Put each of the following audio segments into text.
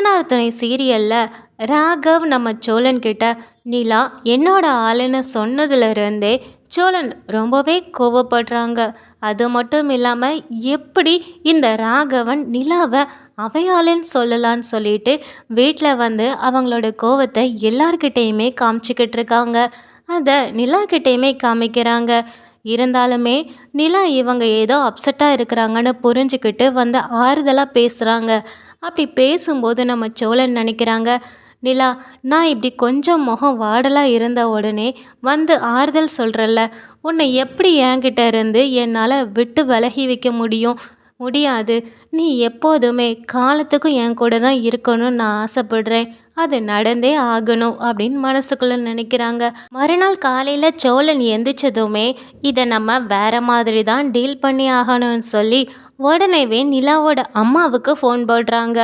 ஐயனார் துணை சீரியல்ல ராகவ் நம்ம சோழன் கிட்ட நிலா என்னோட ஆளுன்னு சொன்னதுல இருந்தே சோழன் ரொம்பவே கோவப்படுறாங்க. அது மட்டும் இல்லாமல் எப்படி இந்த ராகவன் நிலாவை அவையாளன்னு சொல்லலான்னு சொல்லிட்டு வீட்டில் வந்து அவங்களோட கோவத்தை எல்லார்கிட்டேயுமே காமிச்சிக்கிட்டு இருக்காங்க. அதை நிலா கிட்டேயுமே காமிக்கிறாங்க. இருந்தாலுமே நிலா இவங்க ஏதோ அப்செட்டாக இருக்கிறாங்கன்னு புரிஞ்சுக்கிட்டு வந்து ஆறுதலாக பேசுகிறாங்க. அப்படி பேசும்போது நம்ம சோழன் நினைக்கிறாங்க, நிலா நான் இப்படி கொஞ்சம் முகம் வாடலாக இருந்த உடனே வந்து ஆறுதல் சொல்கிறல்ல, உன்னை எப்படி என்கிட்ட இருந்து என்னால் விட்டு விலகி வைக்க முடியாது. நீ எப்போதுமே காலத்துக்கும் என் கூட தான் இருக்கணும்னு நான் ஆசைப்படுறேன். அது நடந்தே ஆகணும் அப்படின்னு மனசுக்குள்ளே நினைக்கிறாங்க. மறுநாள் காலையில் சோழன் எந்திரிச்சதுமே இதை நம்ம வேற மாதிரி தான் டீல் பண்ணி ஆகணும்னு சொல்லி உடனேவே நிலாவோட அம்மாவுக்கு ஃபோன் போடுறாங்க.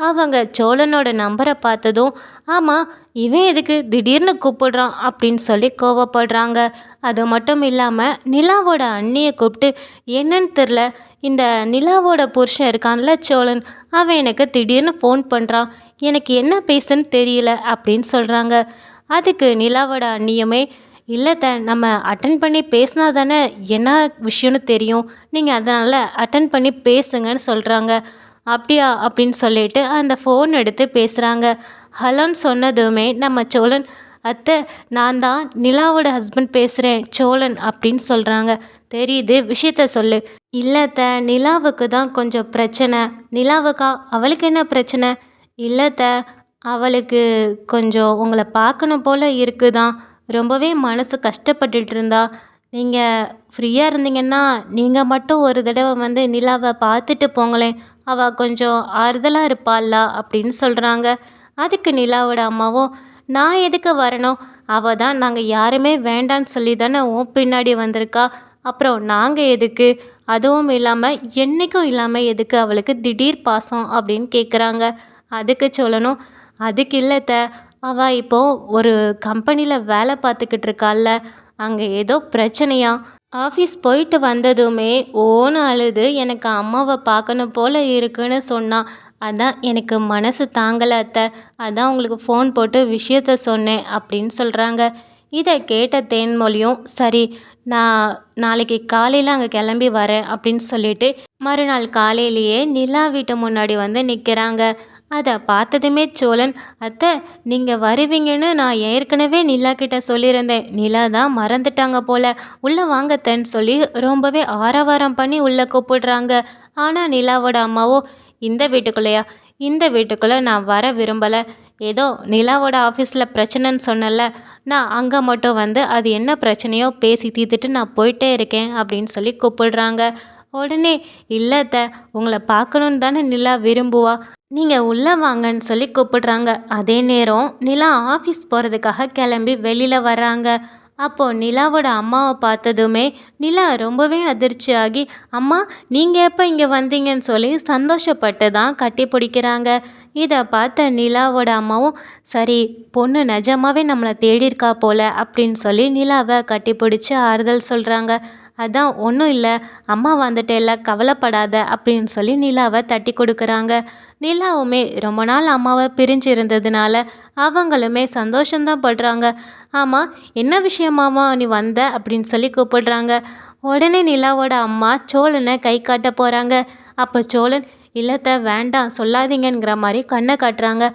அவங்க சோழனோட நம்பரை பார்த்ததும், ஆமாம் இவன் எதுக்கு திடீர்னு கூப்பிடுறான் அப்படின்னு சொல்லி கோவப்படுறாங்க. அது மட்டும் இல்லாமல் நிலாவோட அண்ணியை கூப்பிட்டு, என்னன்னு தெரில, இந்த நிலாவோட புருஷன் இருக்கான்ல சோழன், அவன் எனக்கு திடீர்னு ஃபோன் பண்ணுறான், எனக்கு என்ன பேசுன்னு தெரியல அப்படின்னு சொல்கிறாங்க. அதுக்கு நிலாவோட அண்ணியுமே, இல்லைத்த நம்ம அட்டன் பண்ணி பேசினா தானே என்ன விஷயம்னு தெரியும், நீங்கள் அதனால் அட்டன் பண்ணி பேசுங்கன்னு சொல்கிறாங்க. அப்படியா அப்படின்னு சொல்லிட்டு அந்த ஃபோன் எடுத்து பேசுகிறாங்க. ஹலோன்னு சொன்னதுமே நம்ம சோழன், அத்தை நான் தான் நிலாவோட ஹஸ்பண்ட் பேசுகிறேன் சோழன் அப்படின்னு சொல்கிறாங்க. தெரியுது, விஷயத்த சொல்லு. இல்லைத்த நிலாவுக்கு தான் கொஞ்சம் பிரச்சனை. நிலாவுக்கா? அவளுக்கு என்ன பிரச்சனை? இல்லைத்த அவளுக்கு கொஞ்சம் உங்களை பார்க்கணும் போல் இருக்குதான், ரொம்பவே மனசு கஷ்டப்பட்டுட்டு இருந்தா. நீங்கள் ஃப்ரீயாக இருந்தீங்கன்னா நீங்கள் மட்டும் ஒரு தடவை வந்து நிலாவை பார்த்துட்டு போங்களேன், அவள் கொஞ்சம் ஆறுதலாக இருப்பாளா அப்படின்னு சொல்கிறாங்க. அதுக்கு நிலாவோட அம்மாவும், நான் எதுக்கு வரணும், அவள் தான் நாங்கள் யாருமே வேண்டான்னு சொல்லி தானே உன் பின்னாடி வந்திருக்கா, அப்புறம் நாங்கள் எதுக்கு, அதுவும் இல்லாமல் என்றைக்கும் இல்லாமல் எதுக்கு அவளுக்கு திடீர் பாசம் அப்படின்னு கேட்குறாங்க. அதுக்கு சொல்லணும், அதுக்கு இல்லைத்த, அவள் இப்போது ஒரு கம்பெனியில் வேலை பார்த்துக்கிட்டு இருக்காள்ல, அங்கே ஏதோ பிரச்சனையா, ஆஃபீஸ் போயிட்டு வந்ததுமே ஓன்னு அழுது எனக்கு அம்மாவை பார்க்கணும் போல் இருக்குன்னு சொன்னான். அதான் எனக்கு மனசு தாங்கலை அத்தை, அதான் உங்களுக்கு ஃபோன் போட்டு விஷயத்த சொன்னேன் அப்படின்னு சொல்கிறாங்க. இதை கேட்ட தேன்மொழியும், சரி நான் நாளைக்கு காலையில் அங்கே கிளம்பி வரேன் அப்படின்னு சொல்லிட்டு மறுநாள் காலையிலேயே நிலா வீட்டு முன்னாடி வந்து நிற்கிறாங்க. அதை பார்த்ததுமே சோழன், அத்தை நீங்கள் வருவீங்கன்னு நான் ஏற்கனவே நிலா கிட்ட சொல்லியிருந்தேன், நிலா தான் மறந்துட்டாங்க போல, உள்ளே வாங்கத்தன்னு சொல்லி ரொம்பவே ஆரவாரம் பண்ணி உள்ளே கூப்பிடுறாங்க. ஆனால் நிலாவோட அம்மாவோ, இந்த வீட்டுக்குள்ளேயா, இந்த வீட்டுக்குள்ளே நான் வர விரும்பலை, ஏதோ நிலாவோட ஆஃபீஸில் பிரச்சனைன்னு சொன்னல, நான் அங்கே மட்டும் வந்து அது என்ன பிரச்சனையோ பேசி தீர்த்துட்டு நான் போயிட்டே இருக்கேன் அப்படின்னு சொல்லி கூப்பிடுறாங்க. உடனே இல்லைத்த உங்களை பார்க்கணுன்னு தானே நிலா விரும்புவா, நீங்கள் உள்ளே வாங்கன்னு சொல்லி கூப்பிடுறாங்க. அதே நேரம் நிலா ஆஃபீஸ் போகிறதுக்காக கிளம்பி வெளியில் வராங்க. அப்போது நிலாவோட அம்மாவை பார்த்ததுமே நிலா ரொம்பவே அதிர்ச்சி ஆகி, அம்மா நீங்கள் எப்போ இங்கே வந்தீங்கன்னு சொல்லி சந்தோஷப்பட்டு தான் கட்டி பிடிக்கிறாங்க. இதை பார்த்த நிலாவோட அம்மாவும், சரி பொண்ணு நிஜமாவே நம்மளை தேடியிருக்கா போல அப்படின்னு சொல்லி நிலாவை கட்டி பிடிச்சி ஆறுதல் சொல்கிறாங்க. அதான் ஒன்றும் இல்லை, அம்மா வந்துட்டேல்ல கவலைப்படாத அப்படின்னு சொல்லி நிலாவை தட்டி கொடுக்குறாங்க. நிலாவுமே ரொம்ப நாள் அம்மாவை பிரிஞ்சு இருந்ததுனால அவங்களுமே சந்தோஷம்தான் படுறாங்க. ஆமாம் என்ன விஷயமாமா நீ வந்த அப்படின்னு சொல்லி கூப்பிடுறாங்க. உடனே நிலாவோட அம்மா சோழனை கை காட்ட போகிறாங்க. அப்போ சோழன், இல்லைத்த வேண்டாம் சொல்லாதீங்கிற மாதிரி கண்ணை காட்டுறாங்க.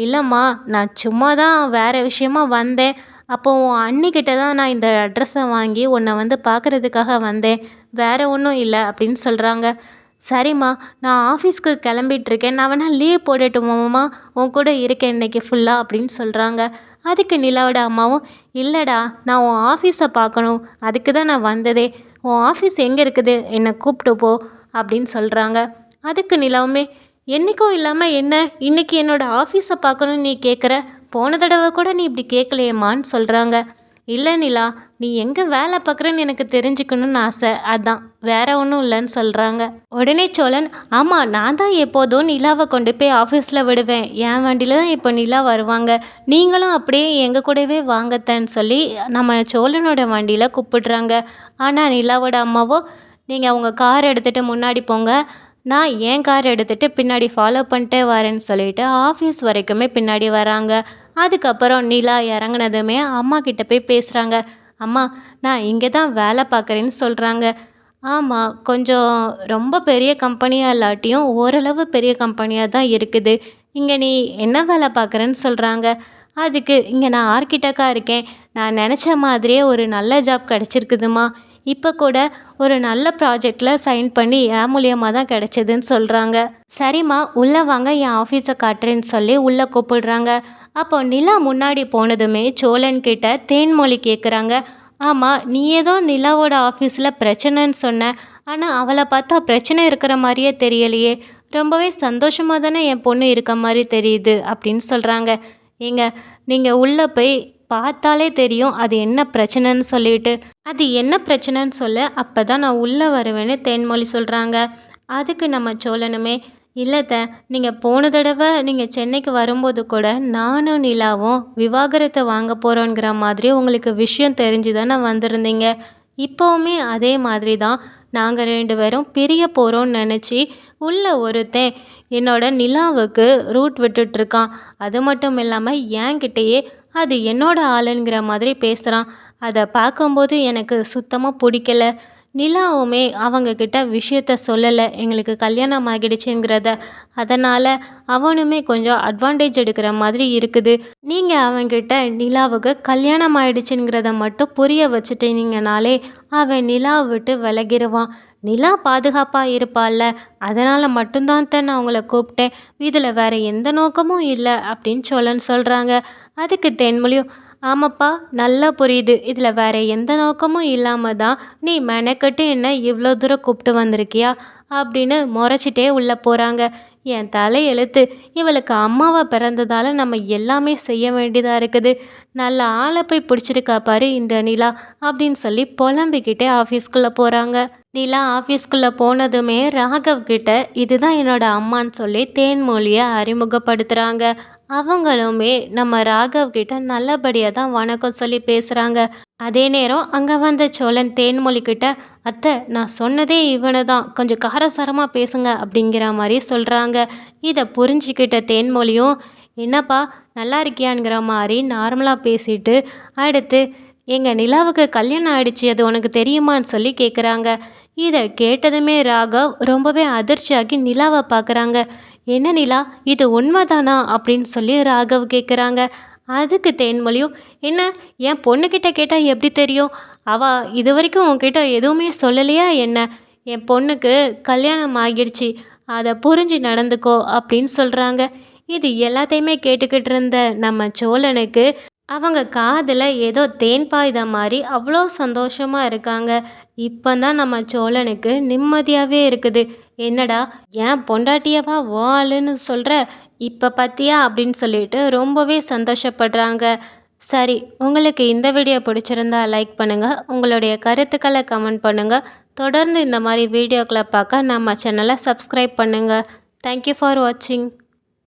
இல்லைம்மா நான் சும்மா தான் வேறு விஷயமா வந்தேன், அப்போ உன் அண்ணிக்கிட்ட தான் நான் இந்த அட்ரஸை வாங்கி உன்னை வந்து பார்க்குறதுக்காக வந்தேன், வேறு ஒன்றும் இல்லை அப்படின்னு சொல்கிறாங்க. சரிம்மா நான் ஆஃபீஸ்க்கு கிளம்பிகிட்ருக்கேன், நான் வேணால் லீவ் போட்டுட்டுமாம்மா, உன் கூட இருக்கேன் இன்னைக்கு ஃபுல்லாக அப்படின்னு சொல்கிறாங்க. அதுக்கு நிலாவோட அம்மாவும், இல்லைடா நான் உன் ஆஃபீஸை பார்க்கணும், அதுக்கு தான் நான் வந்ததே, உன் ஆஃபீஸ் எங்கே இருக்குது, என்னை கூப்பிட்டு போ அப்படின்னு சொல்கிறாங்க. அதுக்கு நிலாவுமே, என்றைக்கும் இல்லாமல் என்ன இன்றைக்கி என்னோடய ஆஃபீஸை பார்க்கணுன்னு நீ கேட்குற, போன தடவை கூட நீ இப்படி கேட்கலையேம்மான்னு சொல்கிறாங்க. இல்லை நிலா நீ எங்கே வேலை பார்க்குறேன்னு எனக்கு தெரிஞ்சுக்கணுன்னு ஆசை, அதான் வேற ஒன்றும் இல்லைன்னு சொல்கிறாங்க. உடனே சோழன், ஆமாம் நான் தான் எப்போதும் நிலாவை கொண்டு போய் ஆஃபீஸில் விடுவேன், என் வண்டியில் தான் இப்போ நிலா வருவாங்க, நீங்களும் அப்படியே எங்கள் கூடவே வாங்கத்தன்னு சொல்லி நம்ம சோழனோட வண்டியில் கூப்பிடுறாங்க. ஆனால் நிலாவோட அம்மாவோ, நீங்கள் உங்கள் கார் எடுத்துகிட்டு முன்னாடி போங்க, நான் என் கார் எடுத்துகிட்டு பின்னாடி ஃபாலோ பண்ணிட்டே வரேன்னு சொல்லிட்டு ஆஃபீஸ் வரைக்குமே பின்னாடி வராங்க. அதுக்கப்புறம் நிலா இறங்குனதுமே அம்மா கிட்ட போய் பேசுகிறாங்க. அம்மா, நான் இங்கே தான் வேலை பார்க்குறேன்னு சொல்கிறாங்க. ஆமாம், கொஞ்சம் ரொம்ப பெரிய கம்பெனியாக இல்லாட்டியும் ஓரளவு பெரிய கம்பெனியாக தான் இருக்குது. இங்கே நீ என்ன வேலை பார்க்குறேன்னு சொல்கிறாங்க. அதுக்கு இங்கே நான் ஆர்கிடெக்டாக இருக்கேன். நான் நினச்ச மாதிரியே ஒரு நல்ல ஜாப் கிடச்சிருக்குதுமா. இப்போ கூட ஒரு நல்ல ப்ராஜெக்டில் சைன் பண்ணி என் மூலியமாக தான் கிடச்சிதுன்னு சொல்கிறாங்க. சரிம்மா, உள்ளே வாங்க, என் ஆஃபீஸை காட்டுறேன்னு சொல்லி உள்ளே கூப்பிடுறாங்க. அப்போ நிலா முன்னாடி போனதுமே சோழன் கிட்ட தேன்மொழி கேட்குறாங்க. ஆமாம், நீ ஏதோ நிலாவோட ஆஃபீஸில் பிரச்சனைன்னு சொன்ன. ஆனால் அவளை பார்த்தா பிரச்சனை இருக்கிற மாதிரியே தெரியலையே. ரொம்பவே சந்தோஷமாக தானே என் பொண்ணு இருக்க மாதிரி தெரியுது அப்படின்னு சொல்கிறாங்க. ஏங்க, நீங்கள் உள்ளே போய் பார்த்தாலே தெரியும் அது என்ன பிரச்சனைன்னு சொல்லிட்டு. அது என்ன பிரச்சனைன்னு சொல்ல, அப்போ தான் நான் உள்ளே வருவேன்னு தேன்மொழி சொல்கிறாங்க. அதுக்கு நம்ம சோழனுமே, இல்லைத்த, நீங்கள் போன தடவை நீங்கள் சென்னைக்கு வரும்போது கூட நானும் நிலாவும் விவாகரத்தை வாங்க போகிறோங்கிற மாதிரி உங்களுக்கு விஷயம் தெரிஞ்சு தானே வந்திருந்தீங்க. இப்போவுமே அதே மாதிரி தான் நாங்கள் 2 பேரும் பிரிய போகிறோன்னு நினச்சி உள்ள ஒருத்தன் என்னோட நிலாவுக்கு ரூட் விட்டுட்ருக்கான். அது மட்டும் இல்லாமல் என்கிட்டயே அது என்னோட ஆளுங்கிற மாதிரி பேசுகிறான். அதை பார்க்கும்போது எனக்கு சுத்தமாக பிடிக்கல. நிலாவுமே அவங்கக்கிட்ட விஷயத்த சொல்லலை, எங்களுக்கு கல்யாணம் ஆகிடுச்சுங்கிறத. அதனால் அவனுமே கொஞ்சம் அட்வான்டேஜ் எடுக்கிற மாதிரி இருக்குது. நீங்கள் அவன்கிட்ட நிலாவுக்கு கல்யாணம் ஆயிடுச்சுங்கிறத மட்டும் புரிய வச்சுட்டீங்கனாலே அவன் நிலாவை விட்டு விலகிடுவான். நிலா பாதுகாப்பாக இருப்பாள்ல, அதனால் மட்டும்தான் தான் நான் உங்களை கூப்பிட்டேன். இதில் வேறு எந்த நோக்கமும் இல்லை அப்படின்னு சோழன் சொல்கிறாங்க. அதுக்கு தென்மொழியும், ஆமாப்பா, நல்லா புரியுது. இதில் வேறு எந்த நோக்கமும் இல்லாமல் தான் நீ மெனக்கட்டு என்ன இவ்வளோ தூரம் கூப்பிட்டு வந்திருக்கியா அப்படின்னு முறைச்சிட்டே உள்ளே போகிறாங்க. என் தலையெழுத்து, இவளுக்கு அம்மாவா பிறந்ததால் நம்ம எல்லாமே செய்ய வேண்டியதாக இருக்குது. நல்ல ஆளை போய் பிடிச்சிருக்கா பாரு இந்த நிலா அப்படின்னு சொல்லி புலம்பிக்கிட்டே ஆஃபீஸ்க்குள்ளே போகிறாங்க. நிலா ஆஃபீஸ்க்குள்ளே போனதுமே ராகவ் கிட்ட இதுதான் என்னோட அம்மான்னு சொல்லி தேன்மொழியை அறிமுகப்படுத்துகிறாங்க. அவங்களுமே நம்ம ராகவ் கிட்ட நல்லபடியாக தான் வணக்கம் சொல்லி பேசுகிறாங்க. அதே நேரம் அங்கே வந்த சோழன் தேன்மொழி கிட்ட, அத்தை, நான் சொன்னதே இவனை தான், கொஞ்சம் காரசாரமாக பேசுங்க அப்படிங்கிற மாதிரி சொல்கிறாங்க. இதை புரிஞ்சிக்கிட்ட தேன்மொழியும், என்னப்பா நல்லா இருக்கியாங்கிற மாதிரி நார்மலாக பேசிட்டு, அடுத்து எங்கள் நிலாவுக்கு கல்யாணம் ஆயிடுச்சு, அது உனக்கு தெரியுமான்னு சொல்லி கேட்குறாங்க. இதை கேட்டதுமே ராகவ் ரொம்பவே அதிர்ச்சியாகி நிலாவை பார்க்குறாங்க. என்ன நிலா, இது உண்மைதானா அப்படின்னு சொல்லி ராகவ் கேட்குறாங்க. அதுக்கு தேன்மொழியும், என்ன, என் பொண்ணுக்கிட்ட கேட்டால் எப்படி தெரியும்? அவள் இது வரைக்கும் உன்கிட்ட எதுவுமே சொல்லலையா என்ன? என் பொண்ணுக்கு கல்யாணம் ஆகிடுச்சு, அதை புரிஞ்சு நடந்துக்கோ அப்படின்னு சொல்கிறாங்க. இது எல்லாத்தையுமே கேட்டுக்கிட்டு இருந்த நம்ம சோழனுக்கு அவங்க காதில் ஏதோ தேன் பாய்த மாதிரி அவ்வளோ சந்தோஷமாக இருக்காங்க. இப்போ தான் நம்ம சோழனுக்கு நிம்மதியாகவே இருக்குது. என்னடா, ஏன் பொண்டாட்டியவா வாளுன்னு சொல்கிற, இப்போ பார்த்தியா அப்படின்னு சொல்லிட்டு ரொம்பவே சந்தோஷப்படுறாங்க. சரி, உங்களுக்கு இந்த வீடியோ பிடிச்சிருந்தா லைக் பண்ணுங்கள், உங்களுடைய கருத்துக்களை கமெண்ட் பண்ணுங்கள். தொடர்ந்து இந்த மாதிரி வீடியோக்களை பார்க்க நம்ம சேனலை சப்ஸ்கிரைப் பண்ணுங்கள். தேங்க்யூ ஃபார் வாட்சிங்.